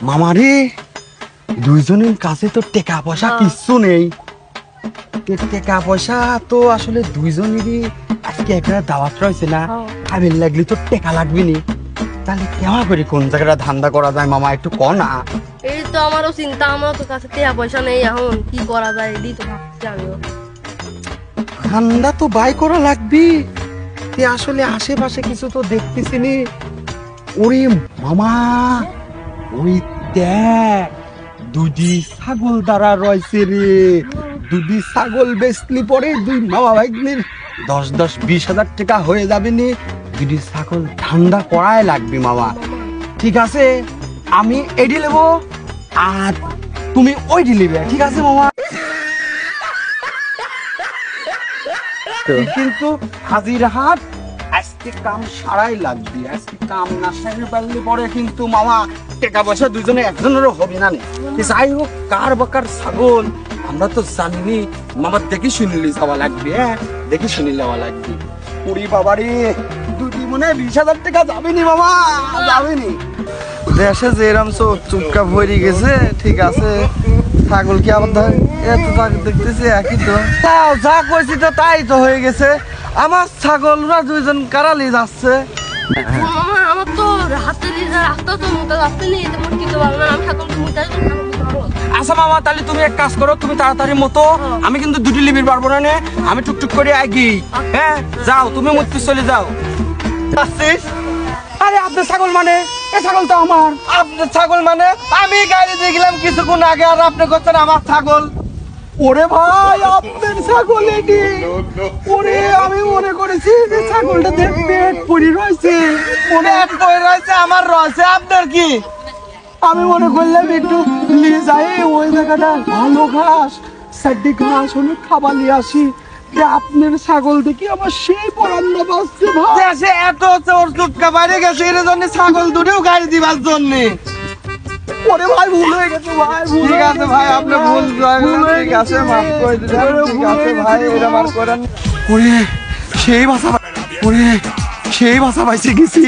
মামারে দুইজনের কাছে তো টাকা পয়সা কিচ্ছু নেই। টাকা পয়সা তো আসলে দুইজনেরই আজকে এখানে দাওয়াত রয়েছে না, খাবেন লাগলে তো টাকা লাগবে নি। তাহলে কেমন করে কোন জায়গাটা ধান্দা করা যায় মামা, একটু ক না। এই তো আমারও চিন্তা, আমারও তো কাছে টাকা পয়সা নেই, এখন কি করা যায় এটাই তো ভাবছি আমিও। ধান্দা তো বাই করা লাগবি, আসলে আশেপাশে কিছু তো দেখতেছি নি। ওরে মামা, ওই দেখ দুটি ছাগল দ্বারা রয়েছে রে। দুটি ছাগল বেচলি পরে দুই মামা ভাগ্নির 10-20 হাজার টাকা হয়ে যাবে নি। দুটি ছাগল ধান্দা করাই লাগবে মামা। ঠিক আছে, আমি এডি নেব আর তুমি ওইডি নেবে, ঠিক আছে মামা? কিন্তু হাজির হাট আজকে কাম সারাই লাগবে। আজকে কাম না সারি পারলে পরে কিন্তু মামা টাকা পয়সা দুজনে একজনেরও হবে না। যাই হোক, কার বাকার ছাগল আমরা তো জানিনি মামা, দেখে শুনিলি যাওয়া লাগবে। হ্যাঁ, দেখে শুনি যাওয়া লাগবে। পুরি বাবারে, দুটি মনে 20 হাজার টাকা যাবেনি মামা, যাবেনি। দেশে যে এরম চুপকা ভরি গেছে, ঠিক আছে। ছাগল কি আবার ধর এত দেখতেছি একই তো, যা কইছি তো তাই তো হয়ে গেছে। আমার ছাগলরা দুইজন কারালি যাচ্ছে। মামা আমার তো হাতের রাস্তা তো মোটা রাস্তা নেই, তেমন কি করবো না, আমি ছাগল মুটাই আচ্ছা মামা, তাহলে তুমি এক কাজ করো, তুমি তাড়াতাড়ি মতো, আমি কিন্তু দুটি লিবির পারবো না নে, আমি টুকটুক করে আগি। হ্যাঁ যাও, তুমি মধ্যে চলে যাও। আরে আপনার ছাগল মানে? এ ছাগল তো আমার। আপনার ছাগল মানে? আমি গাড়ি দিয়ে গেলাম কিছুক্ষণ আগে, আর আপনি করছেন আমার ছাগল। ওরে ভাই, আপনার ছাগল এটি? ওরে আমি মনে করেছি যে ছাগলটা পেট পড়ি রয়েছে। পেট পড়ে রয়েছে, আমার রয়েছে, আপনার কি? আমি মনে করলাম একটু নিয়ে যাই ওই জায়গাটা, ভালো ঘাস, সাড্ডি ঘাস হলে খাবার নিয়ে আসি। আপনার ছাগল দেখি আমার সেই পরান্না বাজছে ভাই। দেশে এত চোর চুটকা বাইরে গেছে, এর জন্য ছাগল দুটোও গাড়ি দিবার জন্য। ওরে ভাই, ভুল হয়ে গেছে ভাই। ঠিক আছে ভাই, আপনি ভুল ঠিক আছে, মাফ করে দিলাম। ঠিক আছে ভাই, এরকম আর করেন। ওরে সেই ভাষা, ওরে সেই ভাষা পাইছে গেছি।